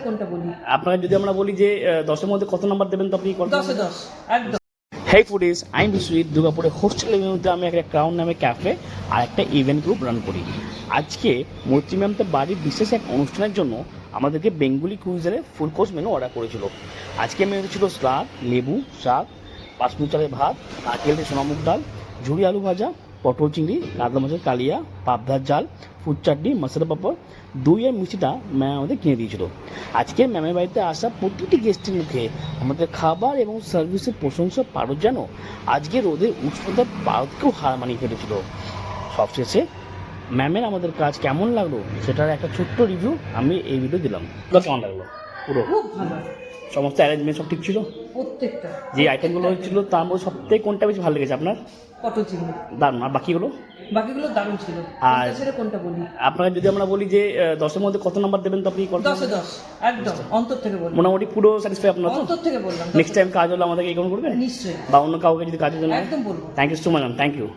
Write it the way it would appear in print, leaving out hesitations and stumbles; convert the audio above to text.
কোনটা বলি? আপনাকে যদি আমরা বলি যে 10-এর মধ্যে কত নাম্বার দেবেন তো আপনি কত? 10-এ 10 একদম। হেই ফুডিজ, আমি বিশ্বজিৎ। দুর্গাপুরে হোস্টেল এভিনিউতে আমি একটা ক্রাউন নামে ক্যাফে আর একটা ইভেন্ট গ্রুপ রান করি। আজকে মৈত্রী ম্যামতে বাড়ির বিশেষ এক অনুষ্ঠানের জন্য আমাদেরকে বেঙ্গলি কুইজারে ফুল কোর্স মেনু অর্ডার করেছিল। আজকে মেনুতে ছিল স্লাদ, লেবু, শাক, বাসমতি চালের ভাত, নারকেল দিয়ে সোনামুগ ডাল, ঝুড়ি আলু ভাজা, পটল চিংড়ি, কাতলা মাছের কালিয়া, পাবদার জাল, ফুড চাটনি, মশলা পাঁপড়, দই আর মিষ্টিটা ম্যাম আমাদের কিনে দিয়েছিল। আজকে ম্যামের বাড়িতে আসা প্রতিটি গেস্টের মুখে আমাদের খাবার এবং সার্ভিসের প্রশংসা পারো যেন আজকে রোদের উষ্ণতা ভারতকেও হার মানিয়ে ফেলেছিল। সবশেষে ম্যামের আমাদের কাজ কেমন লাগলো সেটার একটা ছোট্ট রিভিউ আমি এই ভিডিও দিলাম। কেমন লাগলো? পুরো খুব ভালো, সমস্ত অ্যারেঞ্জমেন্ট সব ঠিক ছিল? প্রত্যেকটা যে আইটেমগুলো হচ্ছিল তার মধ্যে সবথেকে কোনটা বেশি ভালো লেগেছে আপনার? পটল চিংড়ি। দারুণ। আর বাকিগুলো? বাকিগুলো দারুণ ছিল। আর কোনটা ছেড়ে কোনটা বলি? আপনাকে যদি আমরা বলি যে 10-এর মধ্যে কত নাম্বার দেবেন তো আপনি কত? 10-এ 10 একদম, অন্তর থেকে বললাম। মোটামুটি পুরো স্যাটিসফাই আপনার তো? অন্তর থেকে বললাম। নেক্সট টাইম কাজ হলে আমাদেরকে এই করবেন নিশ্চয়ই, বা অন্য কাউকে যদি কাজের জন্য? একদম বলবো। Thank you so much ma'am, thank you.